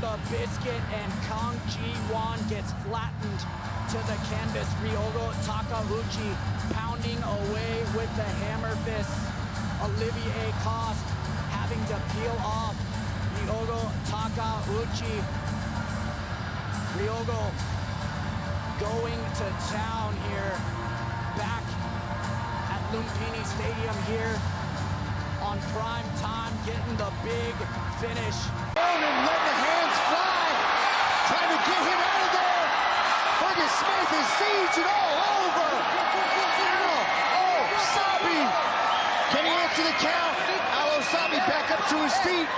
the biscuit, and Kang Ji-won gets flattened to the canvas. Ryogo Takauchi pounding away with the hammer fist. Olivier Coste having to peel off Ryogo Takauchi. Ryogo going to town here, back at Lumpini Stadium here on prime time, getting the big finish. And let the hands fly, trying to get him out of there. Fergus Smith is sieged all over. Oh, Sabi, can he answer the count? Alo Sabi back up to his feet.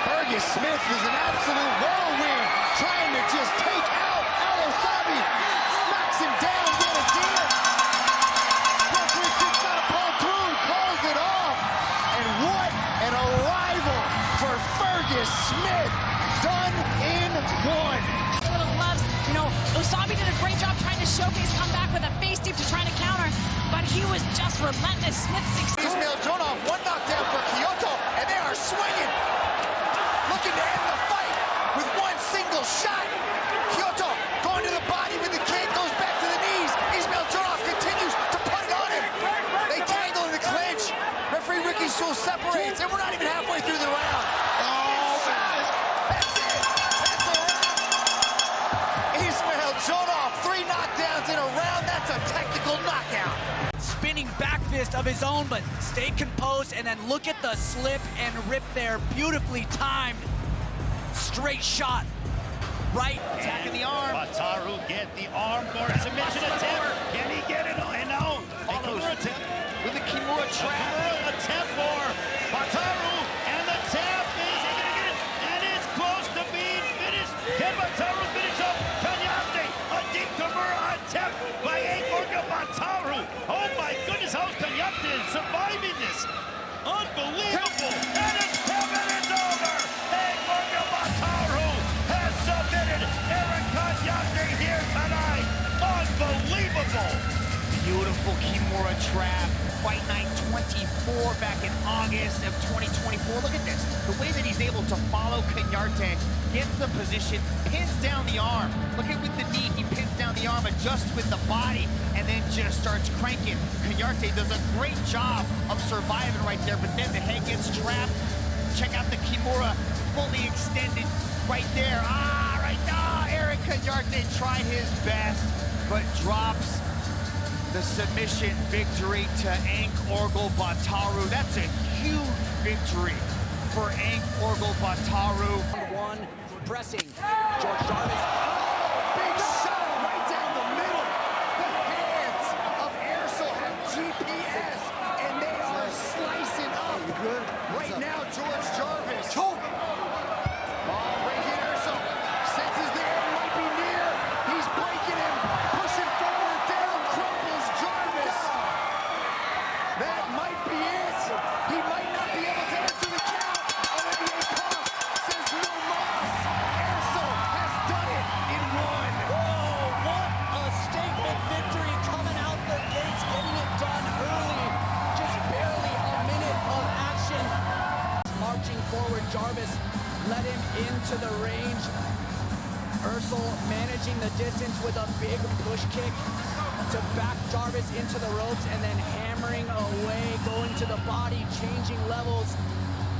Fergus Smith is an absolute whirlwind, trying to just take out Alo Sabi. Knocks him down yet again. Referee kicks out of Paul through, calls it off. And what an arrival for Fergus Smith, done in one. Little gloves, you know, Usabi did a great job trying to showcase, come back with a face deep to try to counter, but he was just relentless. Smith Ismail Jonov, one knockdown for Kyoto, and they are swinging. Looking to end the fight with one single shot. Kyoto going to the body with the kick, goes back to the knees. Ismail Jonov continues to put it on him. They tangle in the clinch. Referee Ricky Sewell separates, and we're not even halfway through the round. Oh, that's it. That's a round. Ismail Jonov, 3 knockdowns in a round. That's a technical knockout. Spinning back fist of his own, but stay composed, and then look at the slip and rip there. Beautifully timed. Straight shot. Right. Attacking the arm. Wataru get the arm for a submission attempt. Can he get it? And no. Follows attempt With the Kimura trap. Kimura attempt for Wataru. And the tap. Is he going to get it? And it's close to being finished. Can Wataru finish up? Kanyate. A deep Kimura attempt by Eikmurga Wataru. Oh my goodness. How's Kanyate surviving this? Unbelievable. And it's 10 minutes over. Eikmurga Wataru has submitted Eric Kanyate here tonight. Unbelievable. Beautiful Kimura trap. Fight night 24 back in August of 2024. Look at this. The way that he's able to follow Kanyate, gets the position, pins down the arm. Look at with the knee, he pins down the arm, adjusts with the body, and then just starts cranking. Kanyate does a great job of surviving right there, but then the head gets trapped. Check out the Kimura fully extended right there. Right now, Eric Kanyate tried his best, but drops the submission victory to Eikmurga Wataru. That's a huge victory for Eikmurga Wataru. One pressing. George Jarvis. Big shot right down the middle. The hands of Ersel have GPS, and they are slicing up. Right now, George Jarvis. Right here, Ersel senses the end might be near. He's breaking him, pushing forward, down crumples Jarvis. That might be it. He might not be able to answer the count. Olivier Coste says no mas. Ersel has done it in one. Whoa, what a statement victory coming out the gates, getting it done early. Just barely a minute of action. Marching forward, Jarvis led him into the range. Ersel managing the distance with a big push kick to back Jarvis into the ropes, and then hammering away, going to the body, changing levels,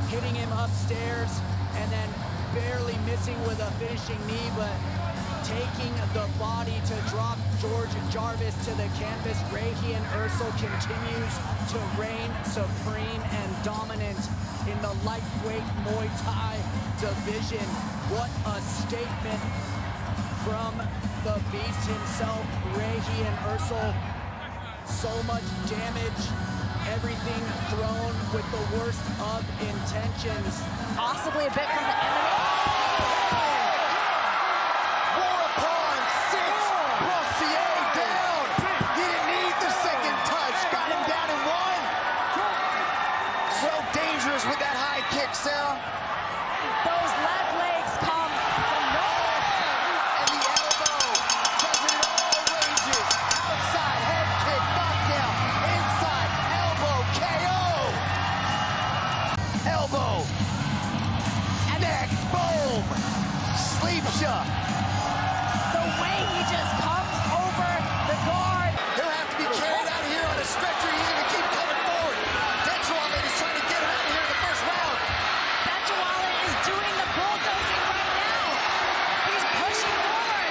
hitting him upstairs, and then barely missing with a finishing knee, but taking the body to drop George Jarvis to the canvas. Raheem Ersel continues to reign supreme and dominant in the lightweight Muay Thai division. What a statement from the beast himself, Raheem Ersel. So much damage, everything thrown with the worst of intentions. possibly a bit from the MMA. War upon 6. Rossier down. Didn't need the second touch. Got him down in 1. So dangerous with that high kick, Sarah. Those left legs come from nowhere. And the elbow does it in all ranges. Outside head kick, knockdown. Inside elbow, KO. Elbow. And leg, boom! Sleeps ya. The way he just comes over the guard. He'll have to be carried out of here on a stretcher. He's going to keep coming forward. Dechawale is trying to get him out of here in the first round. Dechawale is doing the bulldozing right now. He's pushing forward.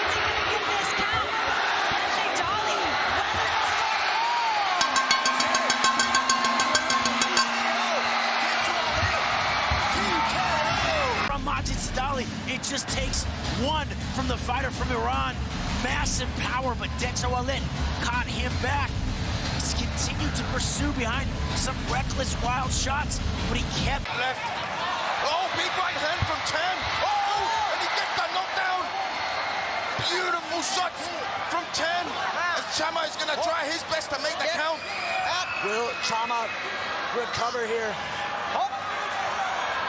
Is he going to get this count? Bentley Dolly. From Majid Sadali, it just takes one from the fighter from Iran. Massive power, but Dechawale caught him back. He's continued to pursue behind some reckless, wild shots, but he kept Left. Oh, big right hand from Chan. Oh, and he gets the knockdown. Beautiful shots from Chan. As Chama is going to try his best to make the count. Will Chama recover here?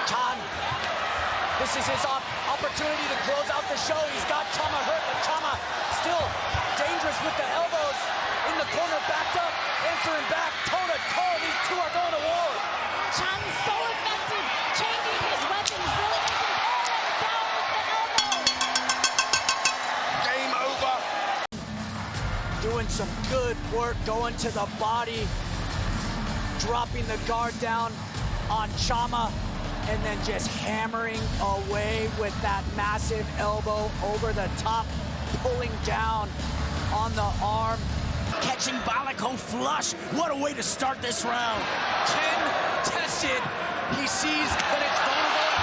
Chan, this is his opportunity to close out the show. He's got Chama hurt, but Chama still dangerous with the elbows in the corner, backed up, answering back, toe-to-toe. These two are going to war. Chan's so effective, changing his weapons, really making all of them down with the elbow. Game over. Doing some good work, going to the body, dropping the guard down on Chama, and then just hammering away with that massive elbow over the top, pulling down on the arm. catching Balako flush. What a way to start this round. Ken tested. He sees that it's vulnerable.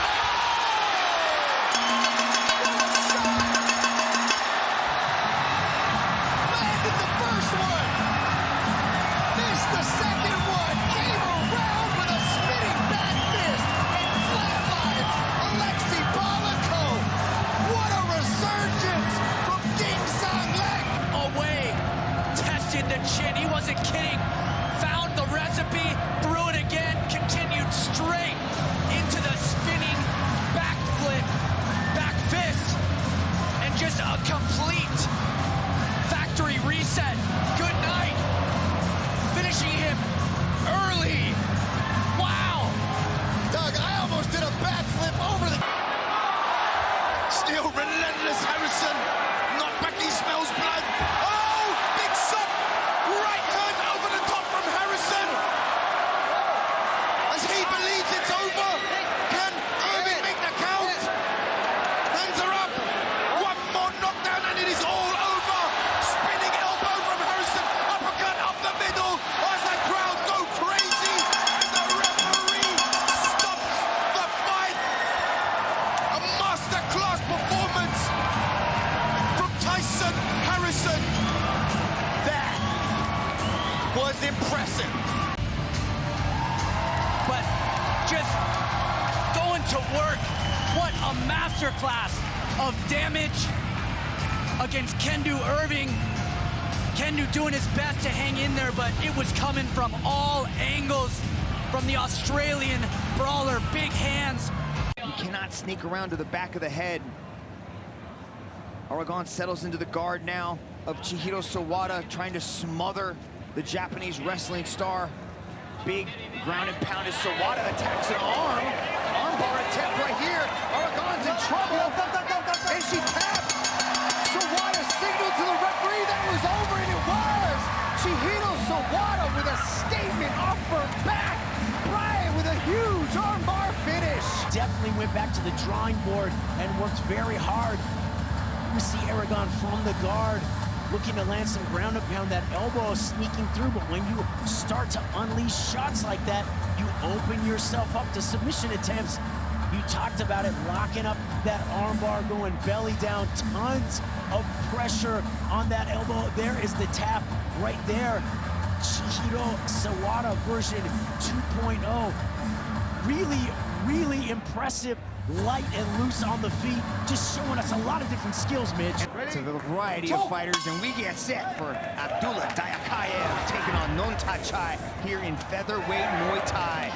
Landed the first one. Missed the second one. Came around with a spinning back fist and flatlines Alexei Balako. What a resurgence from Ding Sang Lek. Away. Tested the chin. He wasn't kidding. Found the recipe. Threw it again. Continued straight into the spinning back flip. Back fist. And just a complete factory reset. Good night. Finishing him early. Wow. Doug, I almost did a backflip over the... Still relentless Harrison. Not back, he smells blood. Oh, big shot. Right hand over the top from Harrison. As he believes it's over. Can Irving make the count? Hands are up. One more knockdown and it is all over. Spinning elbow from Harrison. Uppercut up the middle. As the crowd go crazy. And the referee stops the fight. A masterclass performance from Tyson Harrison. That was impressive. But just going to work. What a masterclass of damage against Kendu Irving. Kendu doing his best to hang in there, but it was coming from all angles from the Australian brawler. Big hands. You cannot sneak around to the back of the head. Aragon settles into the guard now of Chihiro Sawada, trying to smother the Japanese wrestling star. Big ground and pound as Sawada attacks an arm. Armbar attempt right here. Aragon's in trouble. And she tapped. Sawada signaled to the referee that it was over, and it was. Chihiro Sawada with a statement upper back. Brian with a huge armbar finish. Definitely went back to the drawing board and worked very hard. You see Aragon from the guard looking to land some ground and pound, that elbow sneaking through, but when you start to unleash shots like that, you open yourself up to submission attempts. You talked about it, locking up that armbar, going belly down, tons of pressure on that elbow. There is the tap right there. Chihiro Sawada version 2.0. Really impressive. Light and loose on the feet, just showing us a lot of different skills, Mitch. To the variety of fighters, and we get set for Abdullah Dayakayev taking on Nontachai here in featherweight Muay Thai.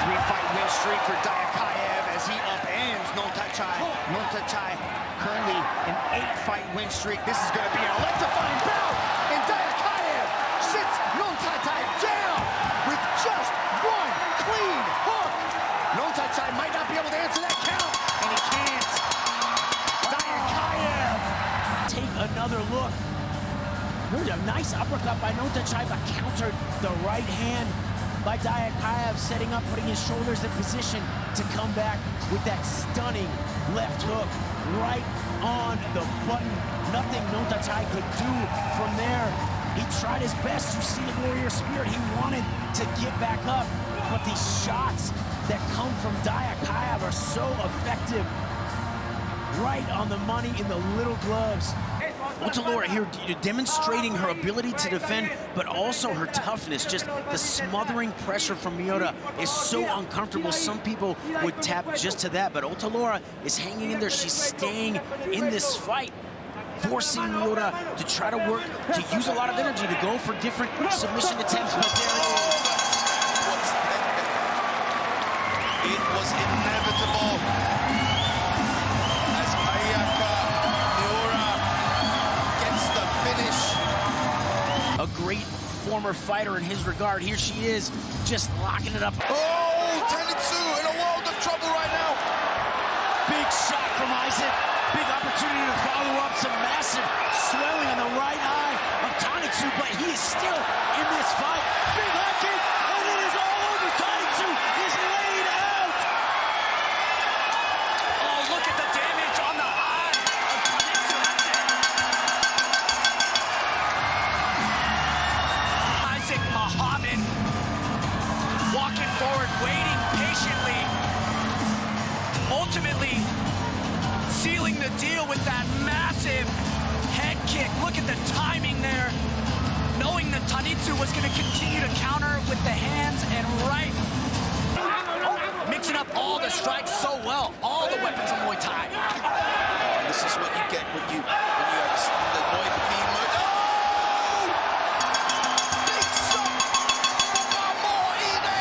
3-fight win streak for Dayakayev as he upends Nontachai. Nontachai currently an 8-fight win streak. This is going to be an electrifying bout, and Dayakayev sits Nontachai down with just one clean hook. Nontachai might not be able to answer There's a nice uppercut by Notachai, but countered the right hand by Diakayev, setting up, putting his shoulders in position to come back with that stunning left hook right on the button. Nothing Notachai could do from there. He tried his best. You see the warrior spirit. He wanted to get back up, but these shots that come from Diakayev are so effective. Right on the money in the little gloves. Otalora here demonstrating her ability to defend, but also her toughness. Just the smothering pressure from Miota is so uncomfortable. Some people would tap just to that, but Otalora is hanging in there. She's staying in this fight, forcing Miota to try to work, to use a lot of energy to go for different submission attempts. But there it is. It was inevitable. As Ayaka Miura gets the finish. A great former fighter in his regard. Here she is, just locking it up. Oh, Tenitsu in a world of trouble right now. Big shot from Isaac. Big opportunity to follow up. Some massive swelling on the right eye of Tanitsu, but he is still in this fight. Big high kick, and it is all over. Tanitsu is laid out. Oh, look at the damage on the eye of Tanitsu. That's it. Isaac Muhammad walking forward, waiting patiently. Ultimately, sealing the deal with that massive head kick. Look at the timing there. Knowing that Tanitsu was going to continue to counter with the hands and right. Mixing up all the strikes so well. All the weapons of Muay Thai. This is what you get when you have the Muay Thai mode. Oh! Big shot from Moine!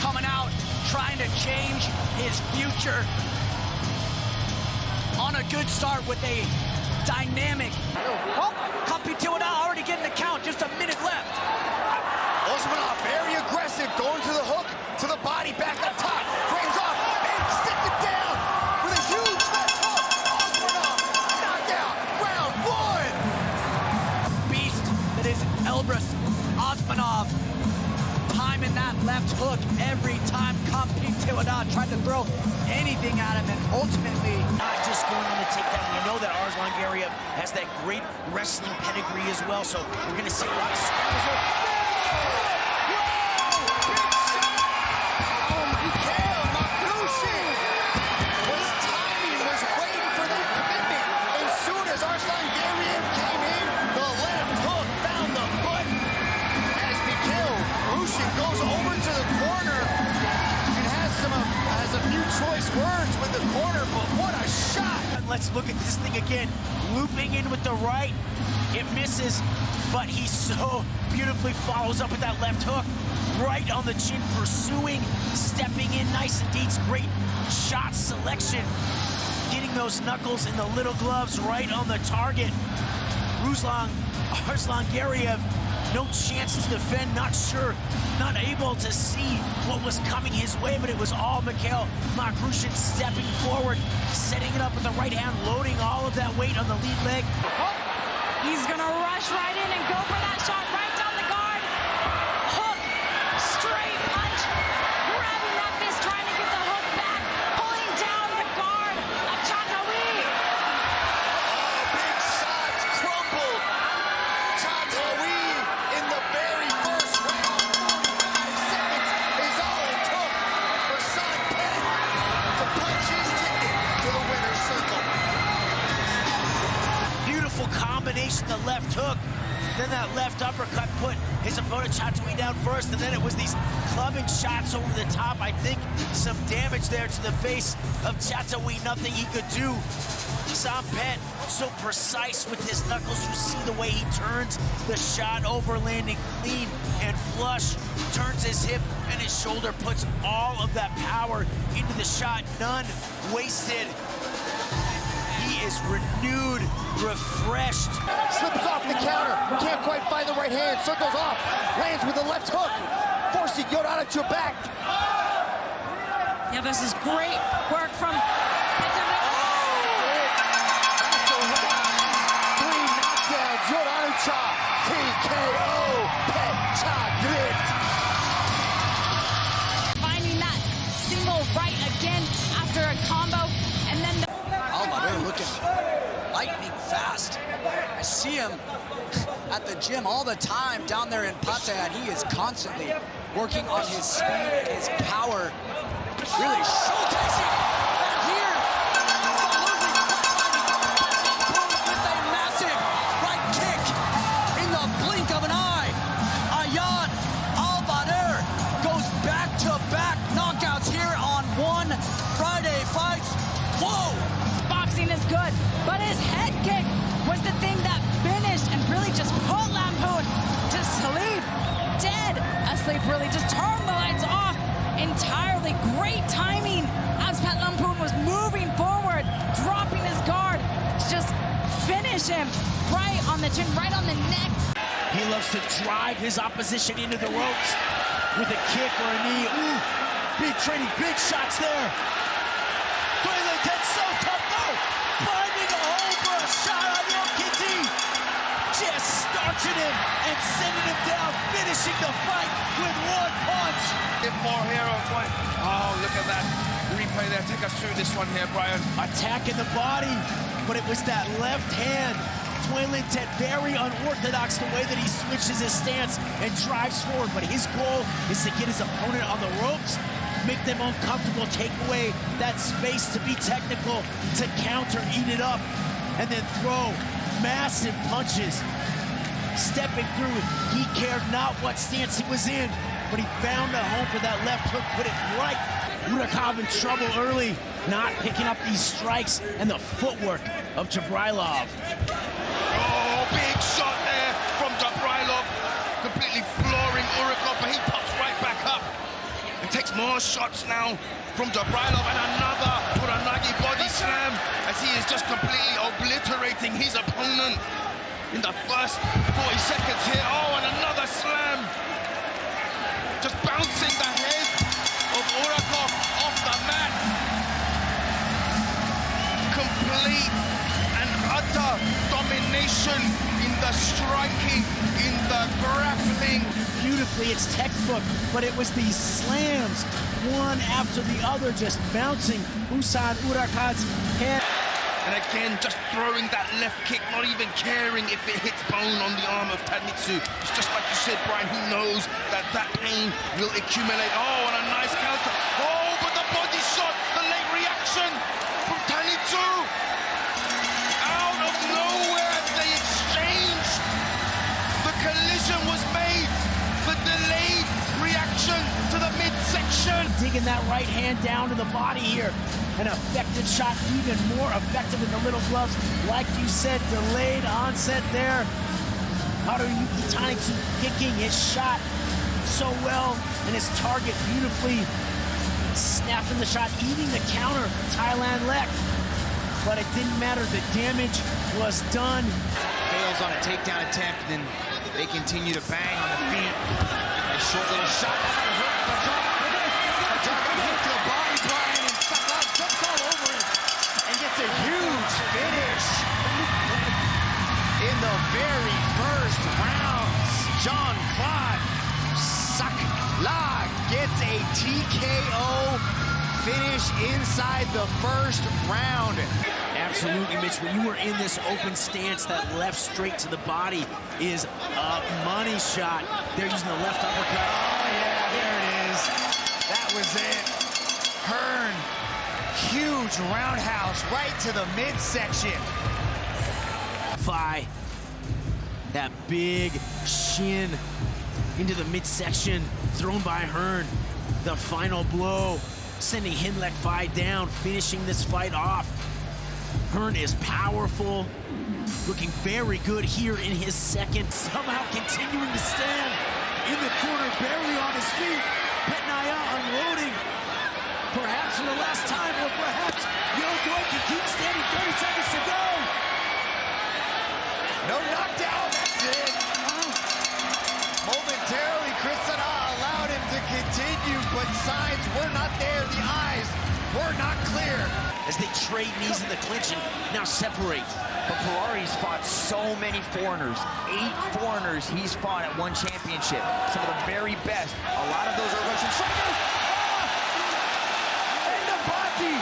Coming out, trying to change his future. On a good start with a dynamic. Oh, Compitiona already getting the count, just a minute left. Osmanov very aggressive, going to the hook, to the body, back up top, frames off, and stick it down with a huge left hook. Osmanov, knockout, round one. Beast that is Elbrus Osmanov. Timing that left hook every time Compitiona tried to throw anything at him, and ultimately Not just going on to take that. We know that Arslan Gariev has that great wrestling pedigree as well, so we're going to see a lot of scrappers here. Mikhail Makrushin was timing, was waiting for that commitment. As soon as Arslan Gariev came in, the left hook found the button. As Mikhail Makrushin goes over to the corner and has a few choice words with the corner, but what a shot! Let's look at this thing again. Looping in with the right. It misses, but he so beautifully follows up with that left hook. Right on the chin, pursuing, stepping in nice and deep. Great shot selection. Getting those knuckles in the little gloves right on the target. Arslan Gariev, no chance to defend, not sure, not able to see what was coming his way, but it was all Mikhail Makrushin stepping forward, setting it up with the right hand, loading all of that weight on the lead leg. He's gonna rush right in and go for that shot right down the guard. Hook, straight punch, grabbing that fist, trying to get the hook back, pulling down the guard of Chatawi. Oh, big shots crumbled. Chatawi in the very first round. 45 seconds is all it took for Son Penn to punch his ticket to the winner's circle. Beautiful combination, the left hook. Then that left uppercut put his opponent Chatawi down first, and then it was these clubbing shots over the top. I think some damage there to the face of Chatawi, nothing he could do. Sampet, so precise with his knuckles. You see the way he turns the shot over, landing clean and flush. Turns his hip and his shoulder, puts all of that power into the shot. None wasted. He is renewed, refreshed. Slips off the counter, can't quite find the right hand, circles off, lands with the left hook, forcing Yorada to back. Yeah, this is great work from Pecha TKO. Pecha Grit. Finding that single right again after a combo, and then the Alvaro looking lightning fast. I see him at the gym all the time down there in Pate, and he is constantly working on his speed and his power, really showcasing. And here, with a massive right kick in the blink of an eye. Ayaan Alvaro goes back-to-back knockouts here on One Friday Fights. Whoa! boxing is good, but his head kick was the thing that finished and really just put Lampoon to sleep. Dead asleep, really just turned the lights off entirely. Great timing as Pat Lampoon was moving forward, dropping his guard to just finish him right on the chin, right on the neck. He loves to drive his opposition into the ropes with a kick or a knee. Ooh, big trading, big shots there. That's so tough, though. Finding a hole for a shot on Yokiti. Just starching him and sending him down, finishing the fight with one punch. If more here on point. Oh, look at that replay there. Take us through this one here, Brian. Attacking the body, but it was that left hand. Dwayne Ted, very unorthodox the way that he switches his stance and drives forward, but his goal is to get his opponent on the ropes, make them uncomfortable, take away that space to be technical, to counter, eat it up, and then throw massive punches. Stepping through, he cared not what stance he was in, but he found a home for that left hook, put it right. Urakov in trouble early, not picking up these strikes and the footwork of Jabrailov. Oh, big shot there from Jabrailov. Completely flooring Urakov, but he pops right back up. And takes more shots now from Jabrailov, and another Uranagi body slam as he is just completely obliterating his opponent in the first 40 seconds here. Oh, and another slam. Just bouncing the head of Urakov off the mat. Complete and utter domination in the striking, in the grappling. Beautifully, it's textbook, but it was these slams, one after the other, just bouncing Usan Urakov's head. And again, just throwing that left kick, not even caring if it hits bone on the arm of Tanitsu. It's just like you said, Brian, he knows that that pain will accumulate. Oh, and a nice counter. Oh, but the body shot, the late reaction from Tanitsu. Out of nowhere as they exchanged. The collision was made. The delayed reaction to the midsection. Digging that right hand down to the body here. An effective shot, even more effective in the little gloves. Like you said, delayed onset there. Haruyuki Tanitsu picking his shot so well, and his target beautifully snapping the shot, eating the counter, Thailand left. But it didn't matter, the damage was done. Fails on a takedown attempt, then they continue to bang on the feet. A short little shot. Hit to the body, Brian, and Sakai jumps all over him and gets a huge finish. In the very first rounds, Jean-Claude Sakla gets a TKO finish inside the first round. Absolutely, Mitch. When you were in this open stance, that left straight to the body is a money shot. They're using the left uppercut. Oh, yeah, there it is. That was it. Hearn, huge roundhouse right to the midsection. That big shin into the midsection, thrown by Hearn. The final blow, sending Hinlek Fai down, finishing this fight off. Hearn is powerful, looking very good here in his second. Somehow continuing to stand in the corner, barely on his feet. Petnaya unloading, perhaps for the last time, or perhaps Yogoy can keep standing. 30 seconds to go. No knockdown, that's it. Momentarily, Chris Sana allowed him to continue, but signs were not there. The eyes were not clear. As they trade knees in the clinch and now separate. But Ferrari's fought so many foreigners. 8 foreigners he's fought at one championship. Some of the very best. A lot of those are Russian strikers. And Nabati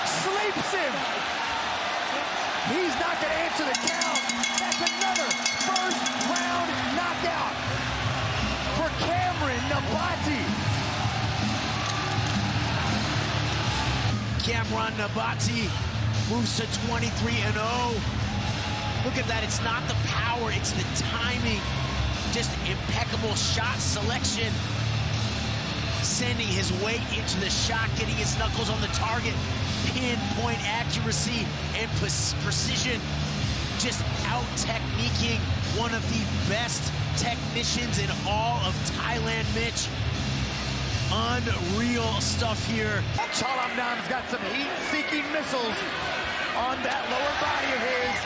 sleeps him. He's not going to answer the count. That's another first-round knockout for Cameron Nabati. Cameron Nabati moves to 23-0. Look at that, it's not the power, it's the timing. Just impeccable shot selection. Sending his weight into the shot, getting his knuckles on the target. Pinpoint accuracy and precision. Just out-techniquing one of the best technicians in all of Thailand, Mitch. Unreal stuff here. Chalamnam's got some heat-seeking missiles on that lower body of his.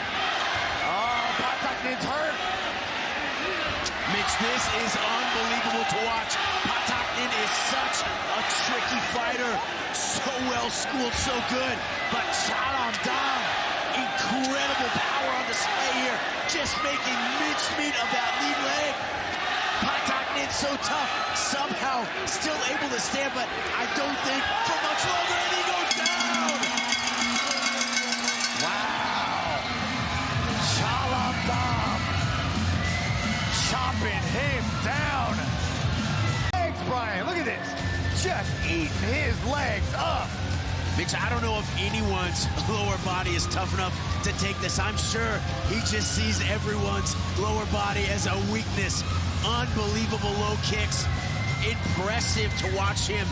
Oh, Pataknin's hurt. Mitch, this is unbelievable to watch. Pataknin is such a tricky fighter. So well schooled, so good. But Chalamnam, incredible power on display here. Just making mincemeat of that lead leg. Pataknin so tough, somehow still able to stand, but I don't think for much longer, and he goes down. Wow. Chalamnam chopping him down. Legs, Brian, look at this. Just eating his legs up. Mitch, I don't know if anyone's lower body is tough enough to take this. I'm sure he just sees everyone's lower body as a weakness. Unbelievable low kicks. Impressive to watch him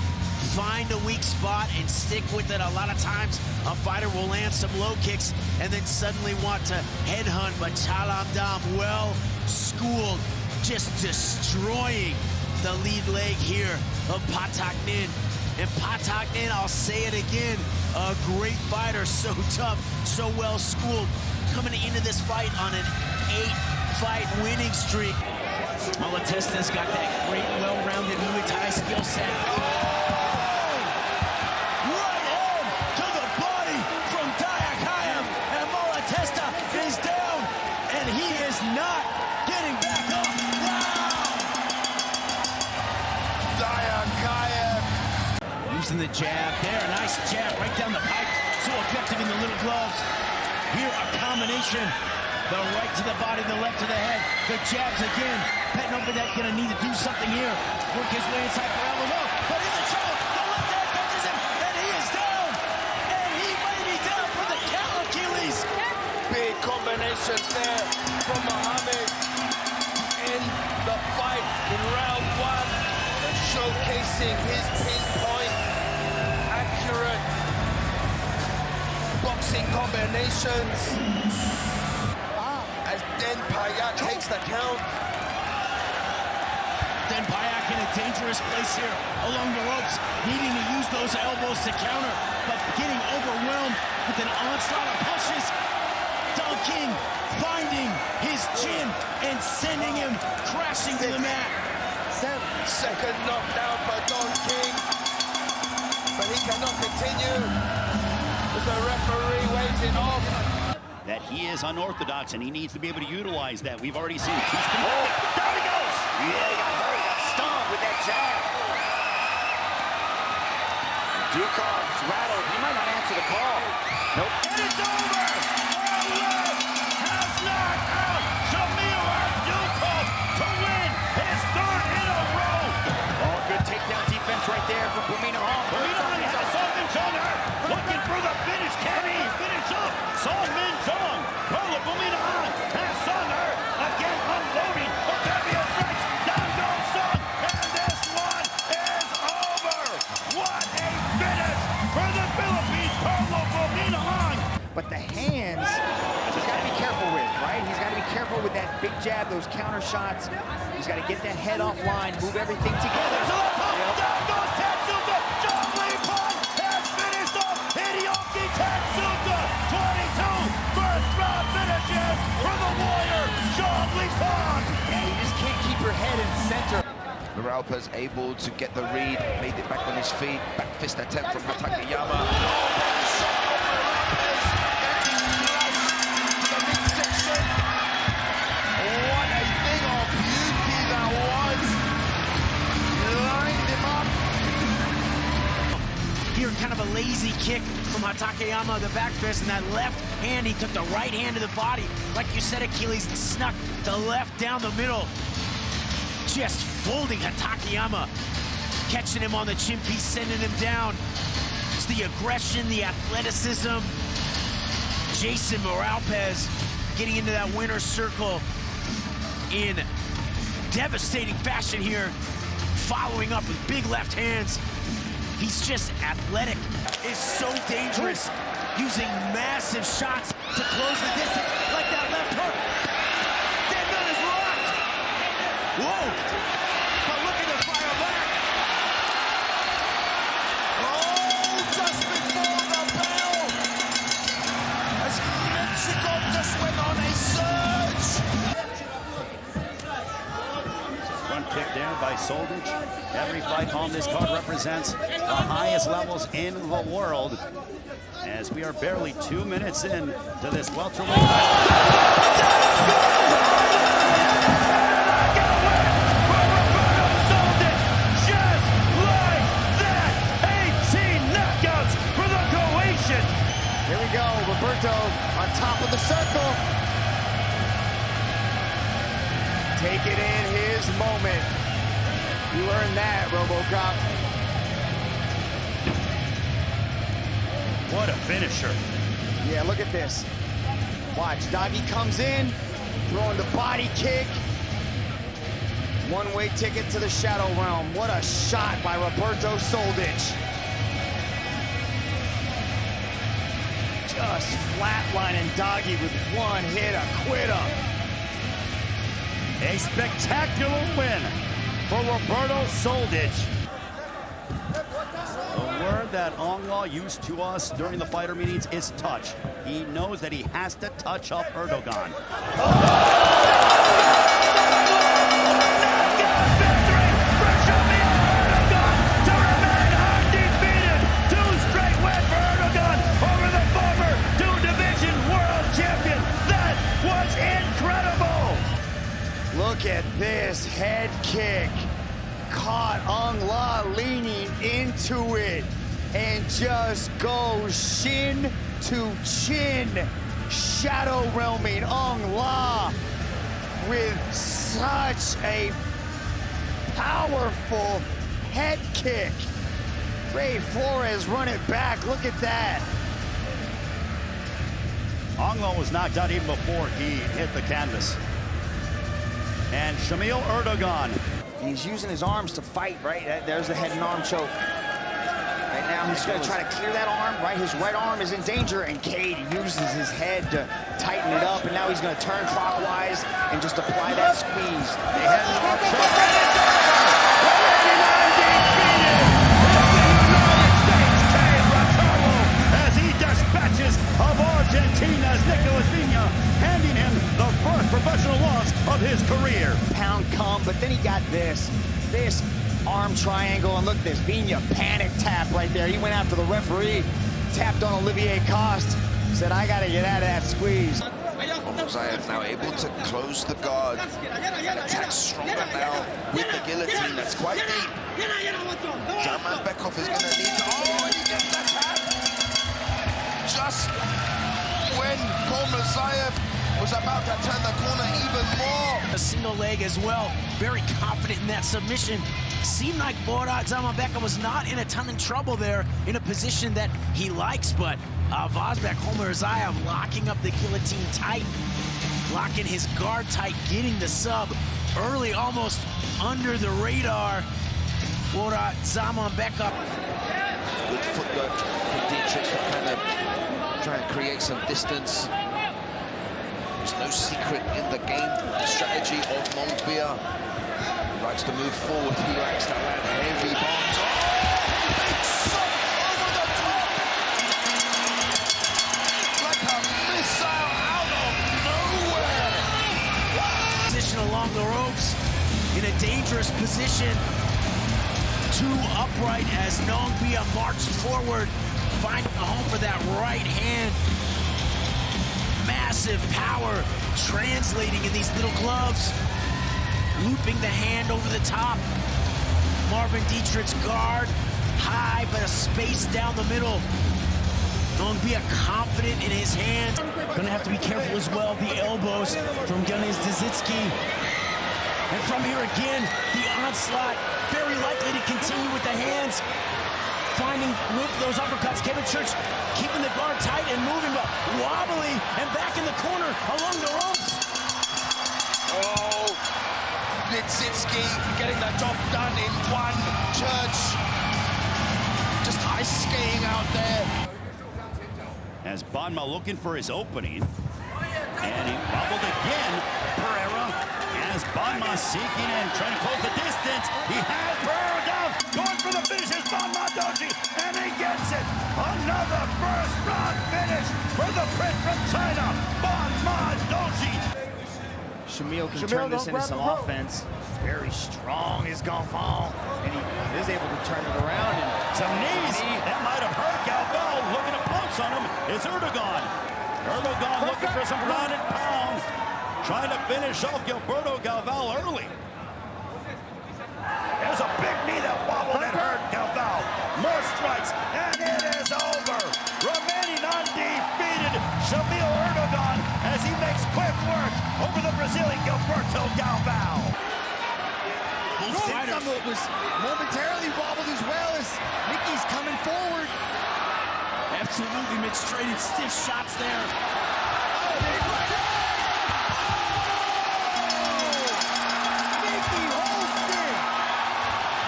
find a weak spot and stick with it. A lot of times a fighter will land some low kicks and then suddenly want to headhunt, but Chalamnam, well schooled, just destroying the lead leg here of Pataknin. And Pataknin, I'll say it again, a great fighter, so tough, so well schooled, coming into this fight on an 8-fight winning streak. Malatesta's got that great, well-rounded Muay Thai skill set. Right hand to the body from Diakayem, and Malatesta is down, and he is not getting back up. Wow! Diakayem Using the jab there, nice jab right down the pipe, so effective in the little gloves. Here, a combination. The right to the body, the left to the head. The jabs again. Petnovic gonna need to do something here. Work his way inside for elbow. No, but he's in trouble. The left hand catches him, and he is down. And he may be down for the count, Achilles. Big combinations there from Mohammed in the fight in round 1, showcasing his pinpoint, accurate boxing combinations. As Den Payak takes the count. Den Payak in a dangerous place here along the ropes, needing to use those elbows to counter, but getting overwhelmed with an onslaught of punches. Don King finding his chin and sending him crashing to the mat. Second knockdown for Don King, but he cannot continue with the referee waves it off. That he is unorthodox, and he needs to be able to utilize that. We've already seen it. He's been down he goes. Yeah, he got hurt. Got stung with that jab. Dukov's rattled. He might not answer the call. Nope. And it's over. Arlev has knocked out Shamil Dukov to win his 3rd in a row. Oh, good takedown defense right there from Bumina Hall. Bumina Hall has Songmin Jong looking for the finish. Can he finish up? Songmin Jong. Carla Bumina Hall has Songer again unloading a bevy of strikes. Down goes Song, and this one is over. What a finish for the Philippines, Carlo Bumina Hall. But the hands, he's got to be careful with, right? He's got to be careful with that big jab, those counter shots. He's got to get that head offline, move everything together. Down goes Tatsuka. John Lee Pong has finished off Hideaki Tatsuka. 22 first-round finishes for the Warrior, John Lee Pong. Yeah, you just can't keep your head in center. Maralpa's able to get the read, made it back on his feet. Back fist attempt from Hatakeyama. kind of a lazy kick from Hatakeyama, the back fist, and that left hand, he took the right hand to the body. Like you said, Achilles, and snuck the left down the middle. Just folding Hatakeyama, catching him on the chin piece, sending him down. It's the aggression, the athleticism. Jason Moralpez getting into that winner's circle in devastating fashion here, following up with big left hands. He's just athletic. Is so dangerous, using massive shots to close the distance, like that left hook. That gun is locked. Whoa! But looking to fire back. Oh, just before the bell, as Mexico just went on a surge. Front kick there by Soldic. Every fight on this card represents the highest levels in the world. As we are barely 2 minutes in to this welterweight Here we go, Roberto on top of the circle. Take it in his moment. You earned that, RoboCop. What a finisher. Yeah, look at this. Watch, Doggy comes in, throwing the body kick. One-way ticket to the Shadow Realm. What a shot by Roberto Soldic. Just flatlining Doggy with one hit, a quitter. A spectacular win for Roberto Soldic. The word that Onglaw used to us during the fighter meetings is touch. He knows that he has to touch up Erdogan. Look at this head kick. Caught Ong La leaning into it and just goes shin to chin. Shadow realming Ong La with such a powerful head kick. Ray Flores run it back. Look at that. Onglaw was knocked out even before he hit the canvas. And Shamil Erdogan. He's using his arms to fight, right? There's the head and arm choke. Right now, he's going to try to clear that arm, right? His right arm is in danger, and Cade uses his head to tighten it up, and now he's going to turn clockwise and just apply that squeeze. The head and arm choke. As he dispatches of Argentina's Nicolas Viña, handing him the first professional loss of his career. Pound come, but then he got this arm triangle, and look at this, Viña panic tap right there. He went after the referee, tapped on Olivier Coste, said, I got to get out of that squeeze. Mosaev now able to close the guard, attack stronger now with the guillotine. That's quite deep. Zalmanbekov is going to need to, and he gets that tap. Just when Mosaev was about to turn the corner even more. A single leg as well, very confident in that submission. Seemed like Borat Zalmanbekov was not in a ton of trouble there, in a position that he likes, but Vazbek Homerzayev locking up the guillotine tight, locking his guard tight, getting the sub early, almost under the radar. Borat Zalmanbekov. Good footwork from Dietrich to kind of try and create some distance. There's no secret in the game strategy of Mongbia. He likes to move forward, he likes to land heavy bombs. Big shot over the top! Like a missile out of nowhere! Position along the ropes, in a dangerous position. Too upright as Nongbia marched forward, finding a home for that right hand. Massive power translating in these little gloves, looping the hand over the top. Marvin Dietrich's guard high, but a space down the middle. Rugbya confident in his hands. Gonna have to be careful as well. The elbows from Ganesh Dzitsky. And from here again, the onslaught, very likely to continue with the hands. Finding room for those uppercuts. Kevin Church keeping the guard tight and moving, but wobbly and back in the corner along the ropes. Oh, Midsection getting the job done in one. Church just ice skating out there. As Banma looking for his opening. And he bobbled again. Pereira as Banma seeking and trying to close the distance. He has Pereira down. Going for the finish is Banma Doji. And he gets it. Another first round finish for the Prince from China. Banma Doji. Shamil can turn this into some offense. Very strong is Gonfalon, and he is able to turn it around. And Some knees. That might have hurt Galval. Looking to pounce on him is Erdogan. Erdogan looking for some ground and pound. Trying to finish off Gilberto Galval early. There's a big knee that wobbled and hurt Galval. More strikes, and it is over. Remaining undefeated, Shamil Erdogan as he makes quick work over the Brazilian Gilberto Galval. It was momentarily wobbled as well as Nicky's coming forward. Absolutely, Mitch trading stiff shots there. Nicky Holston!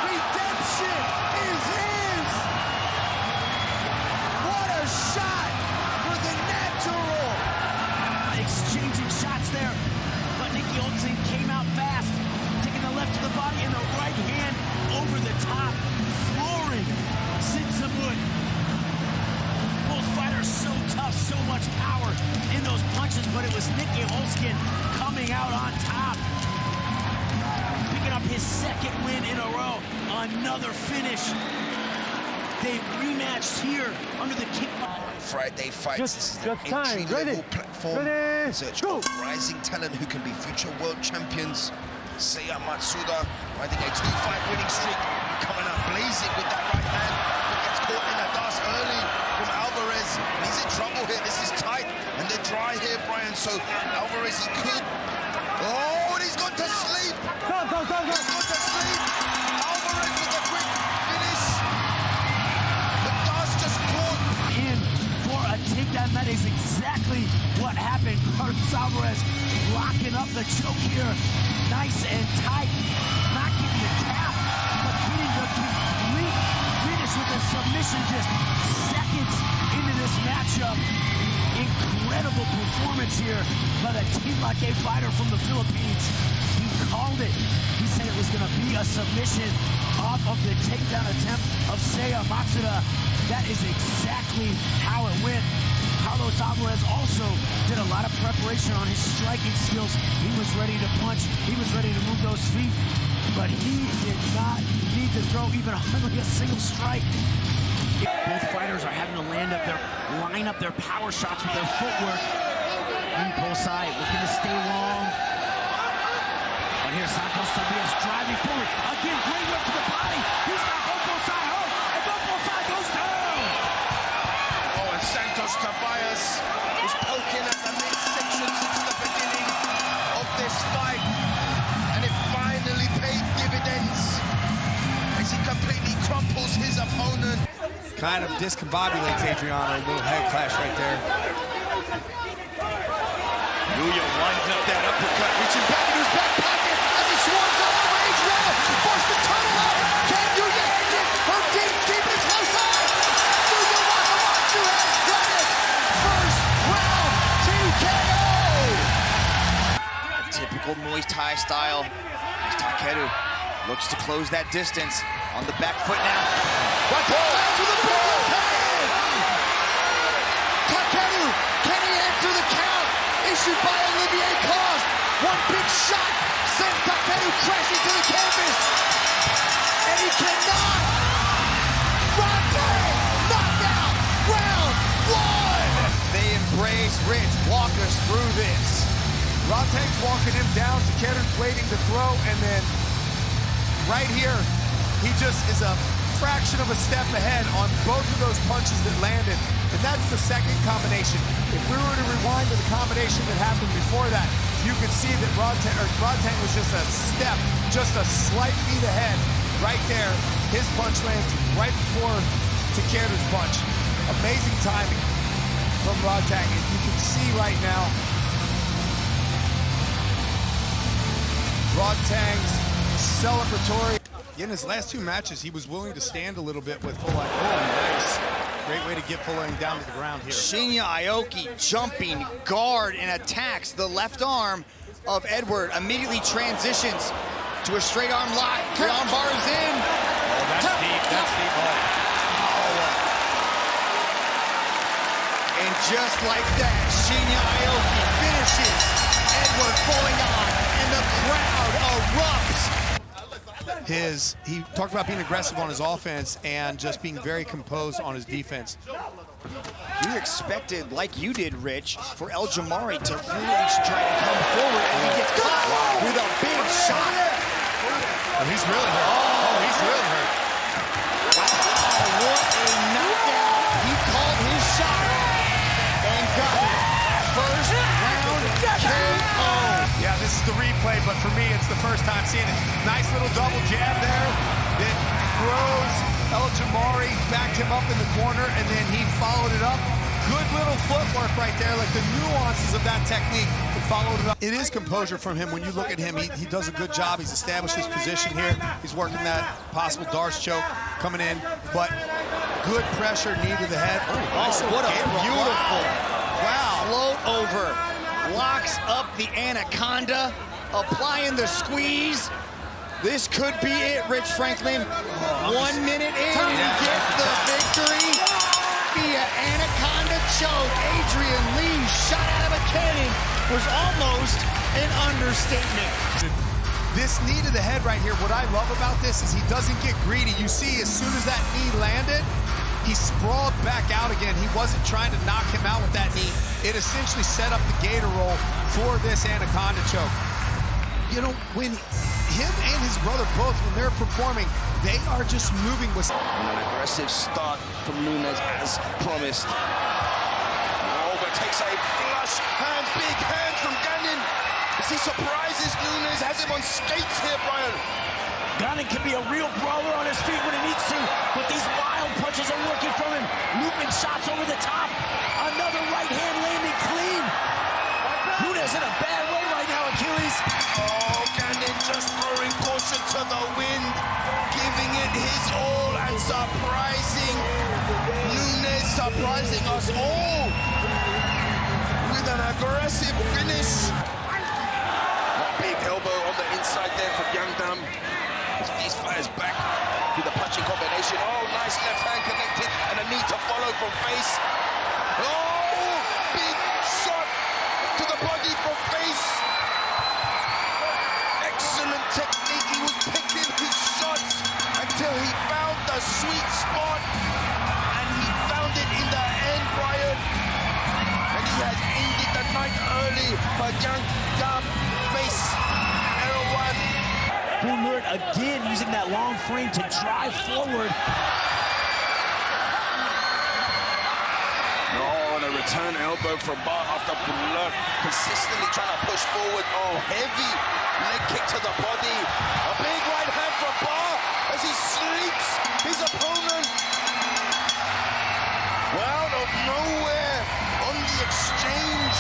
Redemption is his! What a shot for the natural! Exchanging shots there, but Nicky Holston came out fast, taking the left to the body and the right hand over the top, flooring Sinsamut. Both fighters so tough, so much power in those punches, but it was Nicky Holston coming out on top. Picking up his second win in a row, another finish. They rematched here under the kickbox. Friday fights, entry-level platform, search of rising talent who can be future world champions. Seiya Matsuda riding a 2-fight winning streak, coming out blazing with that right hand, but gets caught in a dust early from Alvarez. He's in trouble here. This is tight, and they're dry here, Brian. So Alvarez, he could. Oh, and he's gone to sleep. He's gone to sleep. Alvarez with a quick finish. The dust just caught. In for a takedown. That is exactly what happened. Carlos Alvarez locking up the choke here. Nice and tight. Not getting the tap, but getting the complete finish with a submission just seconds into this matchup. Incredible performance here by the Team-Like fighter from the Philippines. He called it. He said it was going to be a submission off of the takedown attempt of Seiya Matsuda. That is exactly how it went. Carlos Alvarez also did a lot of preparation on his striking skills. He was ready to punch. He was ready to move those feet. But he did not need to throw even hardly a single strike. Both fighters are having to line up their power shots with their footwork. Impulse side, looking to stay long. But here's Santos Tobias driving forward. Again, great whip to the body. He's got Oppo side home, and Oppo side goes down. Oh, and Santos Tobias was poking at the midsection since the beginning of this fight. And it finally paid dividends as he completely crumples his opponent. Kind of discombobulates Adriano. A little head clash right there. Yuya winds up that uppercut, reaching back in his back pocket as he swarms all over Adriano. Forced to tunnel up. Can Yuya end it? Her deep and close side. Yuya Wakamatsu has done it. First round TKO. typical Muay Thai style. As Takeru looks to close that distance on the back foot now. Takeru, can he answer the count? Issued by Olivier Claus. One big shot sends Takeru crashing to the canvas. And he cannot. Ronte, knockout, round one. They embrace Rich. Walk us through this. Ronte's walking him down. Takeru's waiting to throw, and then right here, he just is a fraction of a step ahead on both of those punches that landed, and that's the second combination. If we were to rewind to the combination that happened before that, you could see that Rodtang was just a step, just a slight beat ahead right there. His punch lands right before Takeda's punch. Amazing timing from Rodtang, and you can see right now Rodtang's celebratory. In his last two matches, he was willing to stand a little bit with Full Line. Oh, nice. Great way to get Full Line down to the ground here. Shinya Aoki jumping guard and attacks the left arm of Edward. Immediately transitions to a straight arm lock. The arm bar is in. Oh, that's deep. That's deep. And just like that, Shinya Aoki finishes. Edward falling on, and the crowd erupts. He talked about being aggressive on his offense and just being very composed on his defense. We expected, like you did, Rich, for El Jamari to really try to come forward, and he gets caught with a big shot. Oh, he's really hurt. Oh, he's really hurt. Wow, what a knockdown. He called his shot and got it. First round KO. Yeah, this is the replay, but for me, it's the first time seeing it. Nice little double jab there that throws El Jamari, backed him up in the corner, and then he followed it up. Good little footwork right there, like the nuances of that technique, and followed it up. It is composure from him. When you look at him, he does a good job. He's established his position here. He's working that possible Darce choke coming in, but good pressure, knee to the head. Oh, what a beautiful float over. Locks up the anaconda, applying the squeeze. This could be it, Rich Franklin. 1 minute in, he gets the victory via anaconda choke. Adrian Lee, shot out of a cannon, was almost an understatement. This knee to the head right here, what I love about this is he doesn't get greedy. You see, as soon as that knee landed, he sprawled back out again. He wasn't trying to knock him out with that knee. It essentially set up the gator roll for this anaconda choke. You know, when him and his brother both, when they're performing, they are just moving with... And an aggressive start from Nunes as promised. Oh, but takes a flush hand, big hand from Gagnon. As he surprises Nunes, has him on skates here, Brian. Gagnon can be a real brawler on his feet when he needs to, but these wild punches are working from him. Looping shots over the top. Another right hand landing clean. Nunes in a bad way right now, Achilles. Oh, Gagnon just throwing caution to the wind, giving it his all and surprising Nunes, surprising us all with an aggressive finish. Big elbow on the inside there from Yangdam. His face fires back with a punching combination. Oh, nice left hand connected and a knee to follow from face. Oh, big shot to the body from face. Excellent technique. He was picking his shots until he found the sweet spot, and he found it in the end, Brian. And he has ended the night early for Yangdam. Face L1. Boonlert again using that long frame to drive forward. Oh, and a return elbow from Bar after Boonlert consistently trying to push forward. Oh, heavy leg kick to the body. A big right hand from Bar as he sleeps his opponent. Well, out of nowhere on the exchange.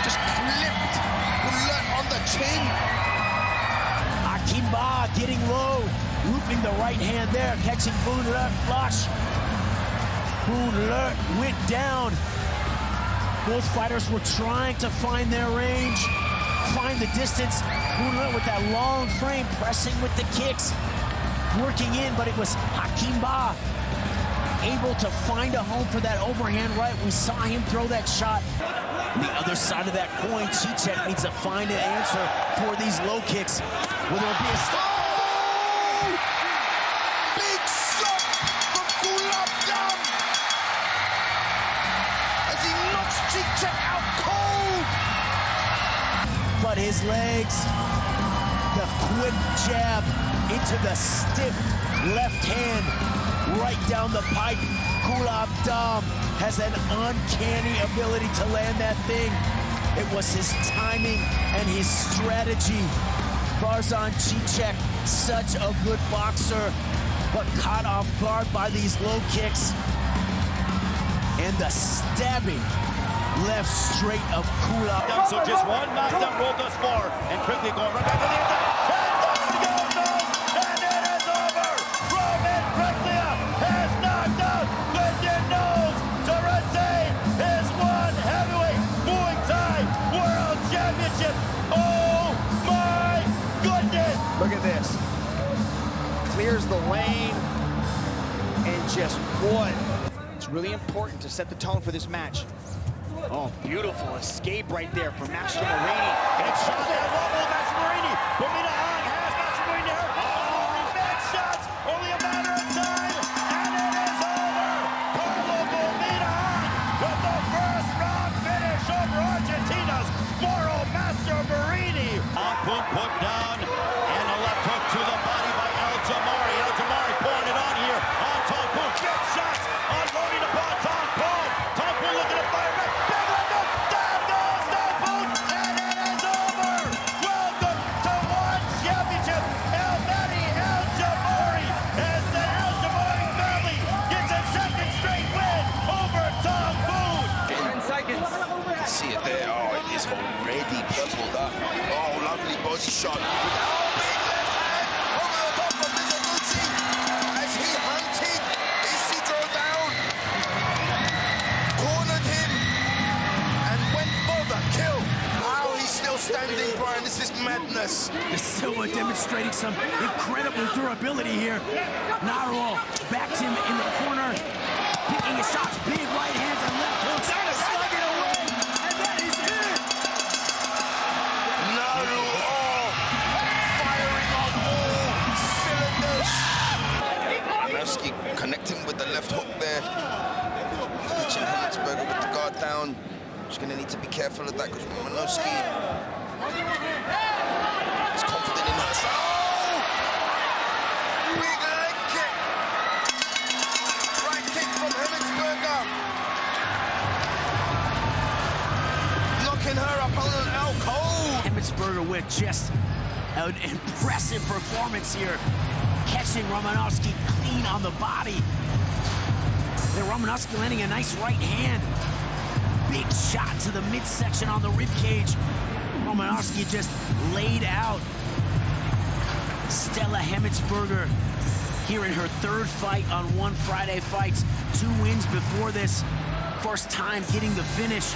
Just clipped Boonlert on the chin. Akimba getting low, looping the right hand there, catching Boonlert flush. Boonlert went down. Both fighters were trying to find their range, find the distance. Boonlert with that long frame, pressing with the kicks, working in, but it was Akimba able to find a home for that overhand right. We saw him throw that shot. The other side of that coin, Cicek needs to find an answer for these low kicks. Will there be a stop? Oh! Big shot from Gulabdam as he knocks Cicek out cold. But his legs, the quick jab into the stiff left hand, right down the pipe. Gulab Dam has an uncanny ability to land that thing. It was his timing and his strategy. Farzan Cicek, such a good boxer, but caught off guard by these low kicks. And the stabbing left straight of Gulab. So just one knockdown rolled us far, and quickly going right back to the inside. And it is over. Roman Breclia has knocked out Lyndon Knowles to retain his one heavyweight Muay Thai World Championship. Oh my goodness! Look at this. Clears the lane, and just what? It's really important to set the tone for this match. Oh, beautiful escape right there from Master Morini. And shot that wobble, Master Morini. Bumina Han has Master Morini there. Oh, revenge shots. Only a matter of time. And it is over. Carlo Bumina Han with the first round finish over Argentina's Moro Master Morini. Put down. And a left hook to the body by El Jamari. El Jamari pulling it on here. On Tong Poon. Big shots. Unloading upon Tong Poon. Tong Poon looking to fire back. See it there. Oh, it is already purpled up. Oh, lovely body shot. Oh, big left hand over the top of Mizoguchi as he hunted Isidro down, cornered him, and went for the kill. Oh, he's still standing, Brian. This is madness. De Silva demonstrating some incredible durability here. Naruo backed him in the corner, picking his shots, big right hands and left hooks. Slugging away, and that is it. Naruo firing on all cylinders. Romanowski connecting with the left hook there. Catching Hemmetsberger with the guard down. Just going to need to be careful of that because Romanowski is confident in her shot. Oh! Big leg kick. Right kick from Hemmetsberger. Knocking her opponent out cold. Hemmetsberger with just an impressive performance here, catching Romanowski clean on the body. Then Romanowski landing a nice right hand. Big shot to the midsection on the ribcage. Romanowski just laid out Stella Hemmetsberger here in her third fight on One Friday Fights. 2 wins before this. First time getting the finish.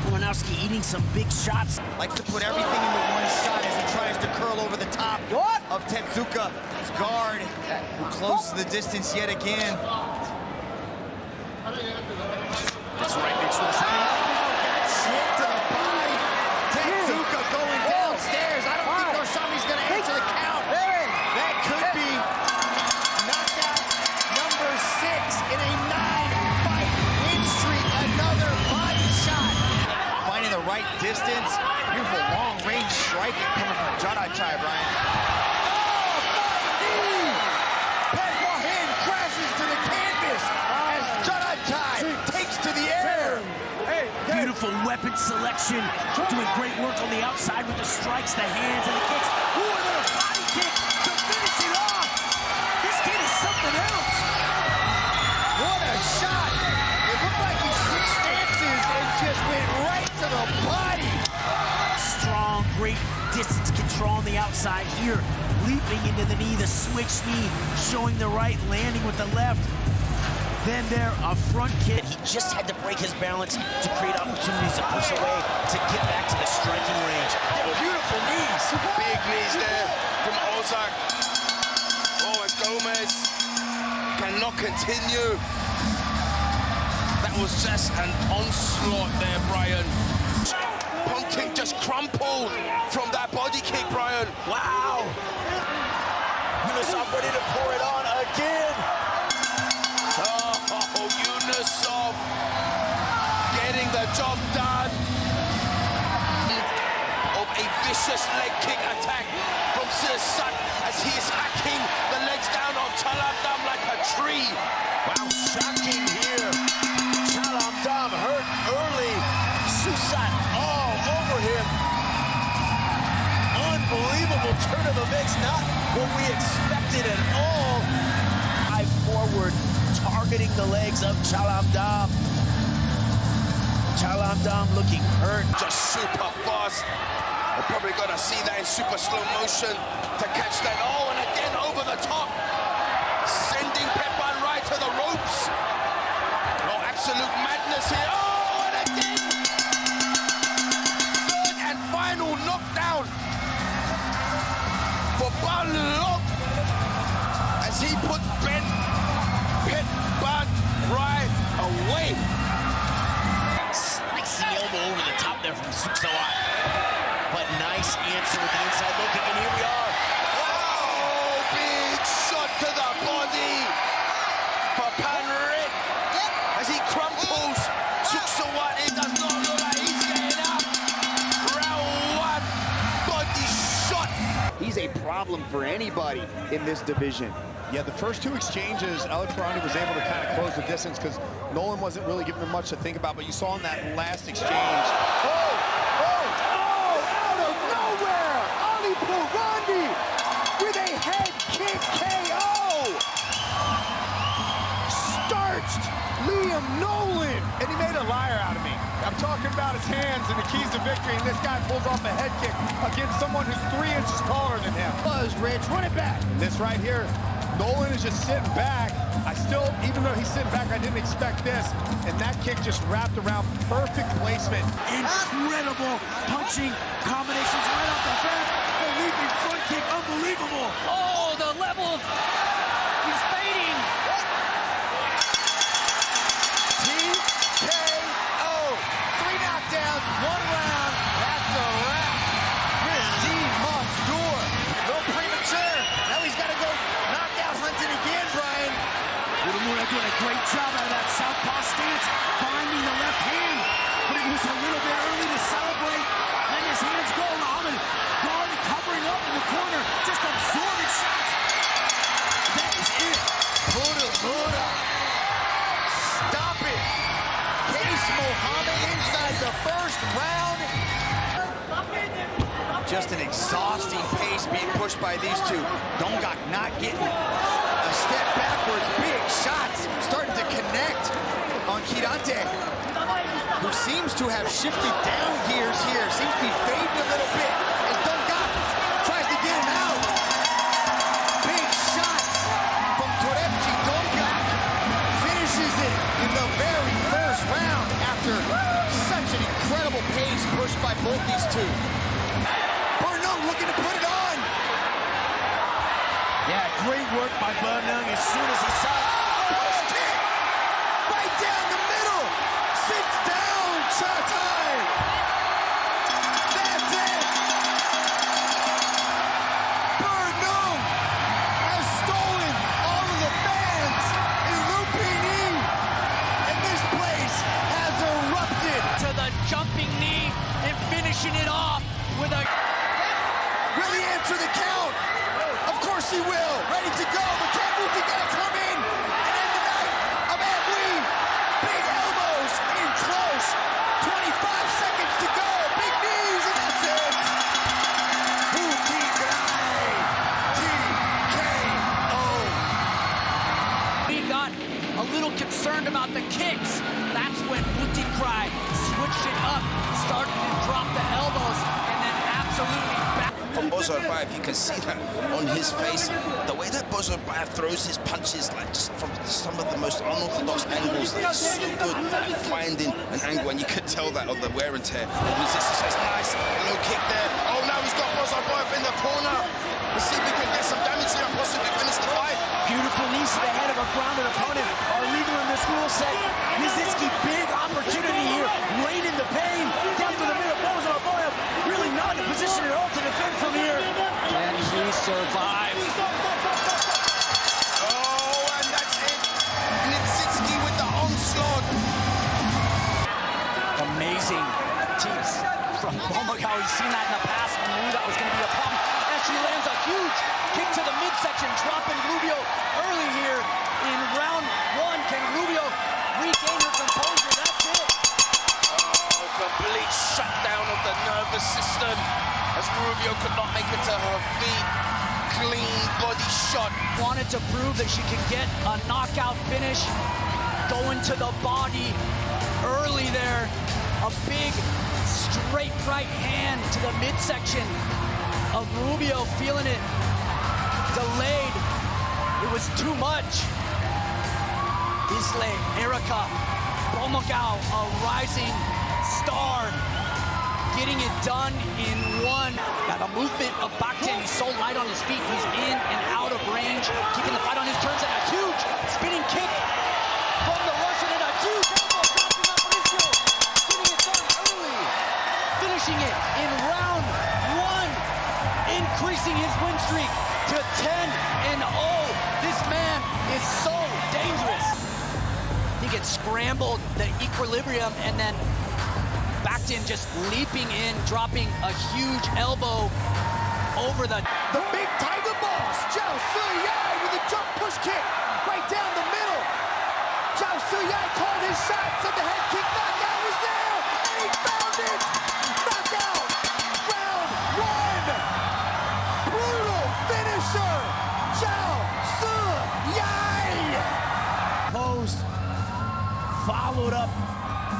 Romanowski eating some big shots. Likes to put everything into one shot as he tries to curl over the top of Tetsuka's guard, who closes the distance yet again. That's right, Mitch. Slip to the body. Tetsuka going downstairs. I don't think Norsami's going to answer the count. That could be knockout number 6 in a 9-fight win streak. Another body shot. Finding the right distance. Beautiful long-range striking coming from Jada Chai, Brian. Beautiful weapon selection, doing great work on the outside with the strikes, the hands, and the kicks. Ooh, and then a body kick to finish it off. This kid is something else. What a shot. It looked like he switched stances and just went right to the body. Strong, great distance control on the outside here. Leaping into the knee, the switch knee, showing the right, landing with the left. Then there, a front kick. He just had to break his balance to create opportunities to push away to get back to the striking range. Beautiful knees. Big knees there from Ozak. Oh, as Gomez cannot continue. That was just an onslaught there, Brian. Ponting just crumpled from that body kick, Brian. Wow. Unisov ready to pour it on again. Oh, Unisov getting the job done. Of a vicious leg kick attack from Sirsak as he is little turn of events, not what we expected at all. High forward, targeting the legs of Chalamdam. Chalamdam looking hurt. Just super fast. We're probably gonna see that in super slow motion to catch that. Oh, and again over the top. Sending Peppan right to the ropes. Oh, absolute madness here. Oh, and again. Third and final knockdown for Balog as he puts Peppan right away. Slicing elbow over the top there from Suksawat. But nice answer with the inside look, and here we are. Oh, big shot to the body for Panrit as he crumples. Suksawat, it does not look like he's getting up. Round one, body shot. He's a problem for anybody in this division. Yeah, the first two exchanges, Alex Ferrandi was able to kind of close the distance because Nolan wasn't really giving him much to think about, but you saw in that last exchange. Out of nowhere, Ali Ferrandi with a head kick KO. Starched Liam Nolan. And he made a liar out of me. I'm talking about his hands and the keys to victory, and this guy pulls off a head kick against someone who's 3 inches taller than him. Buzz, Rich, run it back. This right here, Nolan is just sitting back. Even though he's sitting back, I didn't expect this. And that kick just wrapped around, perfect placement. Incredible punching combinations right off the bat. The leaping front kick, unbelievable. Oh, the level. He's fading. TKO. 3 knockdowns, 1 round. That's a wrap. Christine Monstour. A little premature. Now he's got to go knockout hunting again, Brian. Uemura doing a great job out of that southpaw stance, finding the left hand, but it was a little bit early to celebrate. Then his hands go. Muhammad guard covering up in the corner, just absorbing shots. That is it. Uemura. Stop it. Case Muhammad inside the first round. Just an exhausting pace being pushed by these two. Dongak not getting a step backwards. Big shots starting to connect on Kirante, who seems to have shifted down gears here. Seems to be fading a little bit as Dongak tries to get him out. Big shots from Torepchi. Dongak finishes it in the very first round after such an incredible pace pushed by both these two. Looking to put it on. Yeah, great work by Bernung as soon as he saw it. Push kick! Right down the middle! Sits down, Chatai! That's it! Bernung has stolen all of the fans in Lumpini, and this place has erupted. To the jumping knee and finishing it off with a... Will he answer the count? Of course he will. Ready to go. The Campbell's gonna come in and end the night of Agile. Big elbows in close. 25 seconds to go. Big knees, and that's it. TKO. He got a little concerned about the kicks. That's when Utikrai switched it up, started to drop the elbows, and then absolutely back. From Bozorbayev, you can see that on his face. The way that Bozorbayev throws his punches, like just from some of the most unorthodox angles, he's so good at finding an angle, and you could tell that on the wear and tear. And resistance is nice, low kick there. Oh, now he's got Bozorbayev in the corner. Let's see if we can get some damage here and possibly finish the fight. Beautiful knees to the head of a grounded opponent are legal in this rule set. Mizitsky, big opportunity here, late in the pain, down to the middle. Bozorbayev really not in a position at all to defend from here. And he survives. Oh, and that's it. Midsection with the onslaught. Amazing teams from Bomagao. He's seen that in the past and knew that was going to be a problem. And she lands a huge kick body shot. Wanted to prove that she could get a knockout finish, going to the body early there. A big straight right hand to the midsection of Rubio, feeling it delayed. It was too much. Isle Erica Bomagao, a rising star, getting it done in one. Got a movement of Bakhtin. He's so light on his feet. He's in and out of range, keeping the fight on his terms, and a huge spinning kick from the Russian, and a huge elbow dropping Mauricio, getting it done early, finishing it in round one, increasing his win streak to 10-0. This man is so dangerous. I think it scrambled the equilibrium, and then Bakhtin just leaping in, dropping a huge elbow over the big tiger boss, Zhao Siyai, with a jump push kick right down the middle. Zhao Siyai called his shot, said the head kick knockout was there, and he found it. Knockout, round one. Brutal finisher, Zhao Siyai. Posed, followed up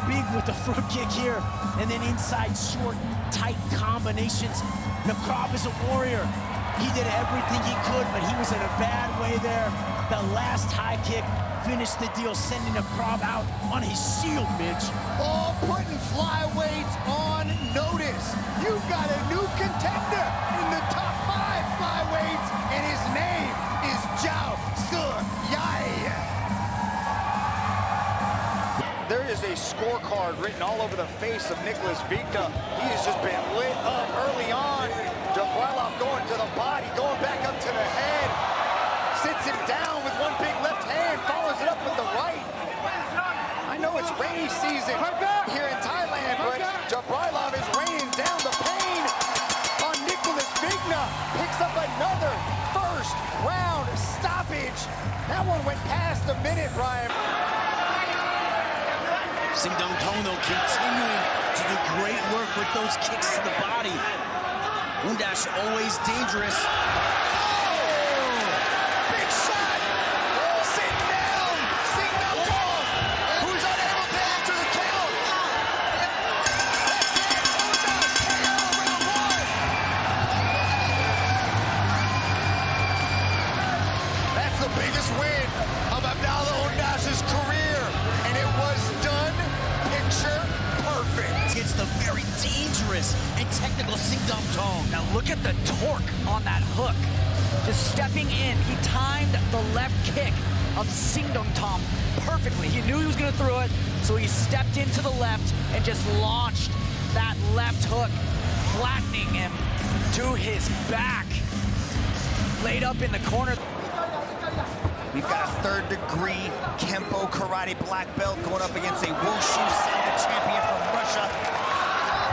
big with the front kick here, and then inside short, tight combinations. Nakrab is a warrior. He did everything he could, but he was in a bad way there. The last high kick finished the deal, sending Nakrab out on his shield, Mitch. All putting flyweights on notice. You've got a new contender in the top 5 flyweights, and his name is Zhao Siyai. There is a scorecard written all over the face of Nicholas Victor. He has just been lit up early on. Jabrailov going to the body, going back up to the head. Sits him down with one big left hand, follows it up with the right. I know it's rainy season here in Thailand, but Jabrailov is raining down the pain on Nicholas Victor. Picks up another first round stoppage. That one went past a minute, Brian. Singdong Tong, though, continuing to do great work with those kicks to the body. Undash always dangerous. Big shot! Sitting down! Singdong Tong, who's unable to answer the count. That's it! Undash KO round one! That's the biggest win of Abdallah Undash's career, and it was done picture perfect. It's the very dangerous and technical Singdong Tong. Now look at the torque on that hook. Just stepping in, he timed the left kick of Singdong Tong perfectly. He knew he was going to throw it, so he stepped into the left and just launched that left hook, flattening him to his back. Laid up in the corner. We've got a third-degree Kempo Karate black belt going up against a Wushu Sanda champion from Russia.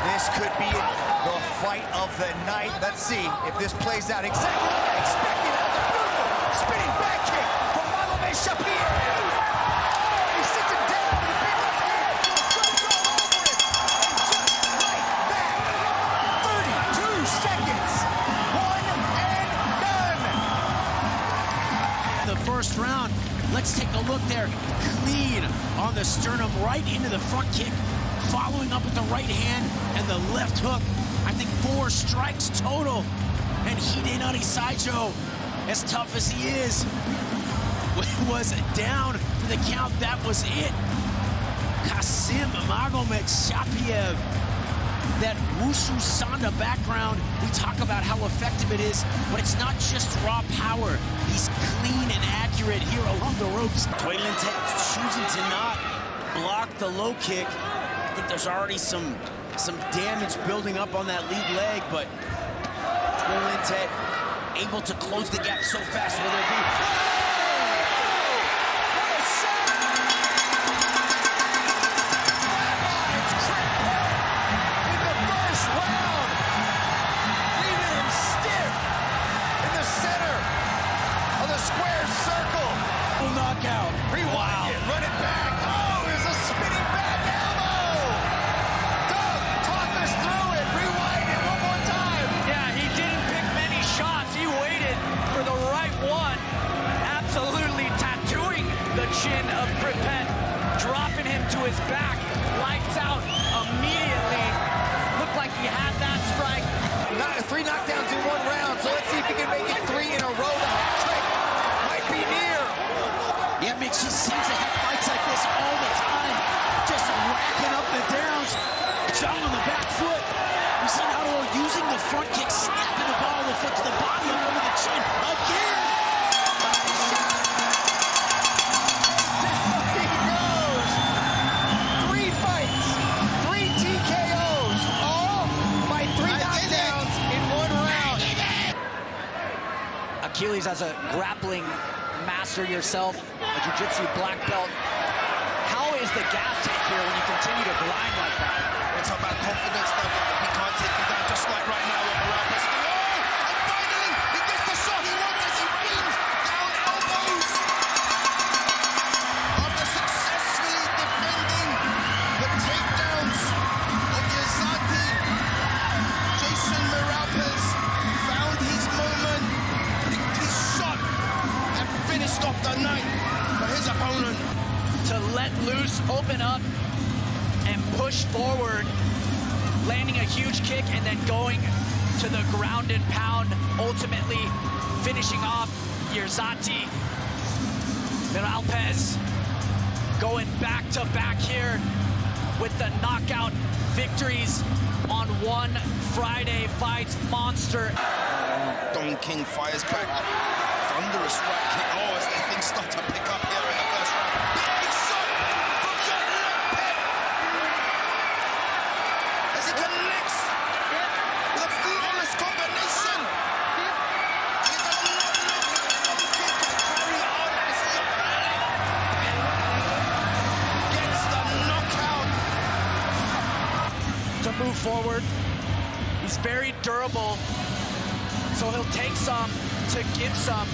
This could be the fight of the night. Let's see if this plays out exactly like I expected. Beautiful spinning back kick from Magomed Shapir. He sits him down with a big left hand. Goes all over it. And just like that, 32 seconds. One and done. The first round, let's take a look there. Clean on the sternum, right into the front kick, following up with the right hand and the left hook. I think 4 strikes total. And Hidenari Saijo, as tough as he is, was down for the count. That was it. Kasim Magomed Shapiev. That Wushu Sanda background, we talk about how effective it is, but it's not just raw power. He's clean and accurate here along the ropes. Toilintet choosing to not block the low kick. I think there's already some damage building up on that lead leg, but Toilintet able to close the gap so fast. Will there be... Knockout. Rewind it. Run it back. Oh, there's a spinning back elbow. Doug, talk us through it. Rewind it one more time. Yeah, he didn't pick many shots. He waited for the right shin of Pripet, dropping him to his back. Lights out immediately. Looked like he had that strike. 3 knockdowns in 1 round, so let's see if he can make it 3 in a row. The hat trick might be near. Yeah, Mitch, he seems to have fights like this all the time. Just racking up the downs. Jump on the back foot. We see Nato using the front kick, snapping the ball of the foot to the body up over the chin. Again! He goes. 3 fights, 3 TKOs, all by 3 knockdowns in 1 round. Achilles, as a grappling master yourself, a jiu-jitsu black belt, how is the gas tank here when you continue to grind like that? It's about confidence, though. He can't take him down, just like right now with Morales. Oh! And finally, he gets the shot he wants as he rains down elbows. After successfully defending the takedowns of Yazati, Jason Morales found his moment, picked his shot, and finished off the night for his opponent. To let loose, open up, and push forward, landing a huge kick and then going to the ground and pound, ultimately finishing off Yazati. Morales going back to back here with the knockout victories on one Friday Fights monster. Don King fires back. Thunderous right kick. Oh, as the things start to pick up here in the first round. Big shot from your left pit. As he connects with a flawless combination. And he does not look at the double kick to carry on as he gets the knockout. To move forward, he's very durable, so he'll take some to give some.